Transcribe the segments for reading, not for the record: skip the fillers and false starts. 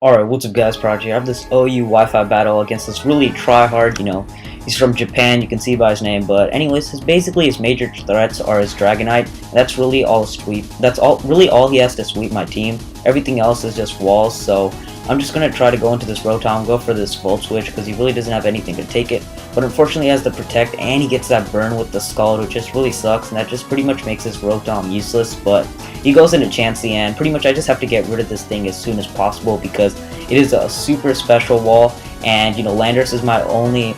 Alright, what's up guys, Prodigy? I have this OU Wi-Fi battle against this really try-hard, he's from Japan, you can see by his name, but anyways, his major threats are his Dragonite, and that's really all he has to sweep my team. Everything else is just walls, so I'm just gonna try to go into this Rotom, go for this Volt Switch, because he really doesn't have anything to take it, but unfortunately he has the Protect, and he gets that burn with the Scald, which just really sucks, and that just pretty much makes this Rotom useless, but he goes into Chansey, and pretty much I just have to get rid of this thing as soon as possible, because it is a super special wall, and Landorus is my only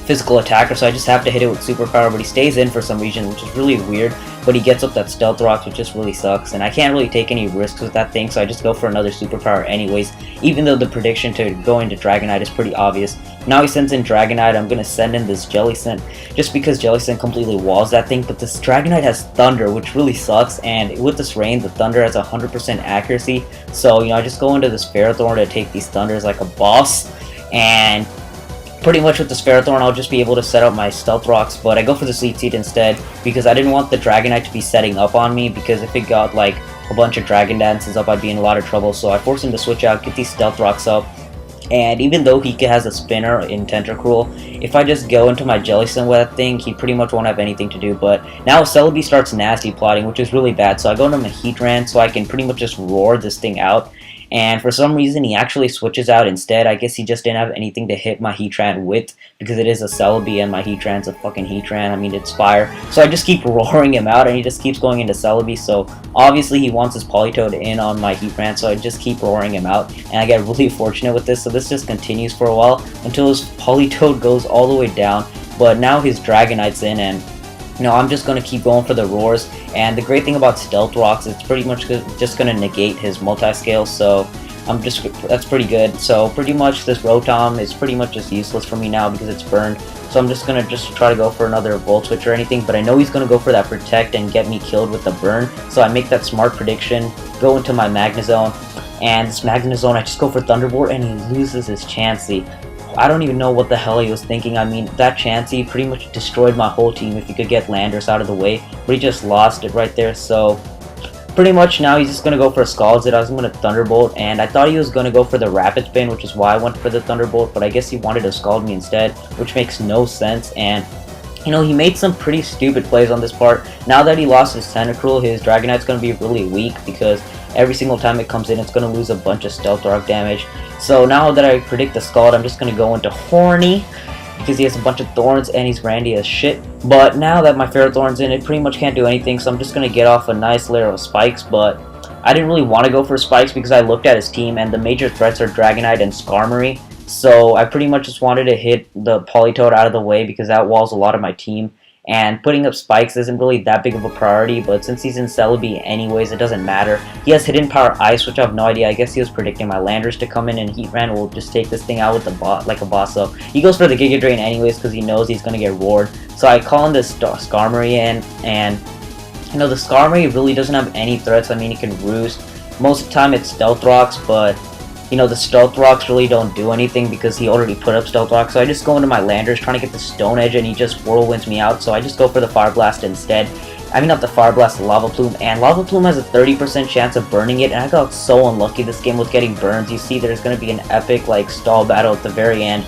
physical attacker, so I just have to hit it with superpower, but he stays in for some reason, which is really weird, but he gets up that Stealth Rocks, which just really sucks, and I can't really take any risks with that thing, so I just go for another superpower anyways, even though the prediction to go into Dragonite is pretty obvious. Now he sends in Dragonite, I'm going to send in this Jellicent, just because Jellicent completely walls that thing, but this Dragonite has Thunder, which really sucks, and with this rain, the Thunder has 100% accuracy, so I just go into this Ferrothorn to take these Thunders like a boss, and pretty much with this Ferrothorn, I'll just be able to set up my Stealth Rocks, but I go for the Sleep Seed instead, because I didn't want the Dragonite to be setting up on me, because if it got like a bunch of Dragon Dances up, I'd be in a lot of trouble, so I force him to switch out, get these Stealth Rocks up, and even though he has a Spinner in Tentacruel, if I just go into my Jellicent with that thing, he pretty much won't have anything to do, but now Celebi starts nasty plotting, which is really bad, so I go into my Heatran so I can pretty much just roar this thing out, and for some reason he actually switches out instead. I guess he just didn't have anything to hit my Heatran with, because it is a Celebi and my Heatran's a fucking Heatran, I mean it's fire. So I just keep roaring him out and he just keeps going into Celebi, so obviously he wants his Politoed in on my Heatran, so I just keep roaring him out, and I get really fortunate with this, so this just continues for a while until his Politoed goes all the way down, but now his Dragonite's in, and I'm just going to keep going for the roars, and the great thing about Stealth Rocks, it's pretty much just going to negate his multi-scale, so that's pretty good. So pretty much this Rotom is pretty much just useless for me now because it's burned, so I'm just going to try to go for another Volt Switch or anything, but I know he's going to go for that Protect and get me killed with the burn, so I make that smart prediction, go into my Magnezone, and this Magnezone, I just go for Thunderbolt, and he loses his Chansey. I don't even know what the hell he was thinking. I mean, that Chansey pretty much destroyed my whole team if he could get Landorus out of the way, but he just lost it right there, so pretty much now he's just going to go for a Scald. I was going to Thunderbolt, and I thought he was going to go for the Rapid Spin, which is why I went for the Thunderbolt, but I guess he wanted to Scald me instead, which makes no sense, and he made some pretty stupid plays on this part. Now that he lost his Tentacruel, his Dragonite's going to be really weak, because every single time it comes in, it's going to lose a bunch of Stealth Rock damage. So now that I predict the Scald, I'm just going to go into Horny, because he has a bunch of Thorns and he's randy as shit. But now that my Ferrothorn's in, it pretty much can't do anything, so I'm just going to get off a nice layer of Spikes, but I didn't really want to go for Spikes because I looked at his team, and the major threats are Dragonite and Skarmory, so I pretty much just wanted to hit the Politoed out of the way because that walls a lot of my team, and putting up Spikes isn't really that big of a priority, but since he's in Celebi anyways, it doesn't matter. He has Hidden Power Ice, which I have no idea. I guess he was predicting my Landorus to come in, and Heatran will just take this thing out with the like a boss. So he goes for the Giga Drain anyways because he knows he's going to get roared. So I call in this Skarmory in, and the Skarmory really doesn't have any threats. I mean, he can Roost. Most of the time it's Stealth Rocks, but the Stealth Rocks really don't do anything because he already put up Stealth Rocks, so I just go into my Landorus trying to get the Stone Edge, and he just Whirlwinds me out, so I just go for the Fire Blast instead. I mean, not the Fire Blast, the Lava Plume, and Lava Plume has a 30% chance of burning it, and I got so unlucky this game with getting burns. You see there's going to be an epic, stall battle at the very end,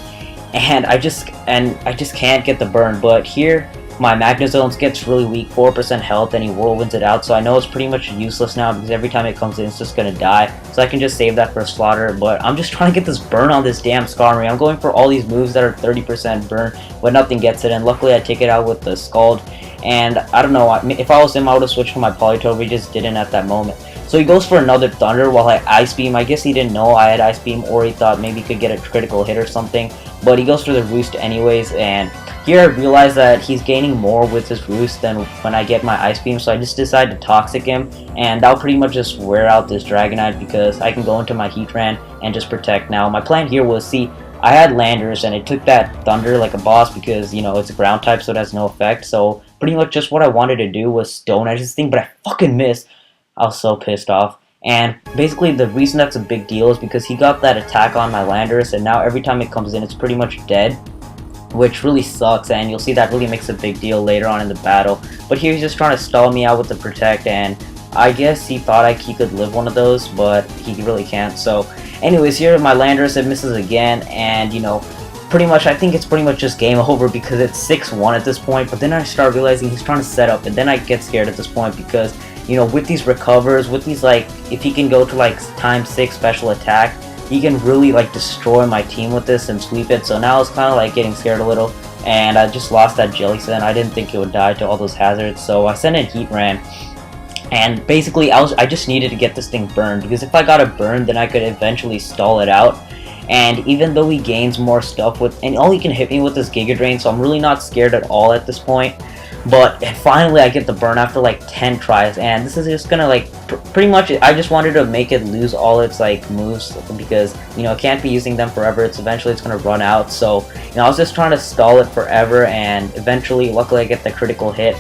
and I just can't get the burn, but here my Magnezone gets really weak, 4% health, and he Whirlwinds it out, so I know it's pretty much useless now because every time it comes in, it's just gonna die. So I can just save that for a Slaughter, but I'm just trying to get this burn on this damn Skarmory. I'm going for all these moves that are 30% burn, but nothing gets it, and luckily I take it out with the Scald, and I don't know, if I was him, I would have switched for my Politoed, but he just didn't at that moment. So he goes for another Thunder while I Ice Beam. I guess he didn't know I had Ice Beam, or he thought maybe he could get a critical hit or something, but he goes for the Roost anyways, and here I realize that he's gaining more with his Roost than when I get my Ice Beam, so I just decide to Toxic him, and that'll pretty much just wear out this Dragonite because I can go into my Heatran and just Protect. Now, my plan here was, I had Landorus, and it took that Thunder like a boss because, it's a ground type, so it has no effect, so pretty much just what I wanted to do was Stone Edge this thing, but I fucking missed. I was so pissed off. And basically the reason that's a big deal is because he got that attack on my Landorus, and now every time it comes in, it's pretty much dead, which really sucks, and you'll see that really makes a big deal later on in the battle. But here he's just trying to stall me out with the Protect, and I guess he thought he could live one of those, but he really can't. So Anyways, here my Landorus, it misses again, and you know, pretty much I think it's pretty much just game over because it's 6-1 at this point. But then I start realizing he's trying to set up, and then I get scared at this point because, you know, with these recovers, with these, like, if he can go to like ×6 special attack, he can really like destroy my team with this and sweep it. So now I was kind of like getting scared a little, and I just lost that Jellicent. I didn't think it would die to all those hazards, so I sent in Heatran. And basically, I just needed to get this thing burned, because if I got it burned, then I could eventually stall it out. And even though he gains more stuff with, and all he can hit me with is Giga Drain, so I'm really not scared at all at this point. But finally, I get the burn after like 10 tries, and this is just gonna like pretty much. I just wanted to make it lose all its like moves, because you know it can't be using them forever. Eventually it's gonna run out. So you know I was just trying to stall it forever, and eventually, luckily, I get the critical hit,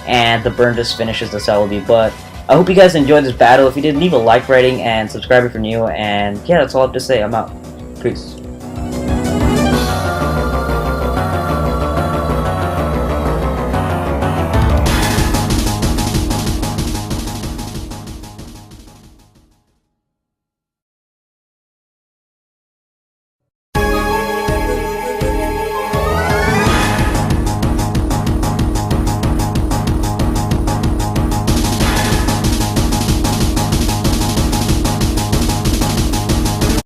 and the burn just finishes the Celebi. But I hope you guys enjoyed this battle. If you did, leave a like rating and subscribe if you're new. And yeah, that's all I have to say. I'm out. Peace.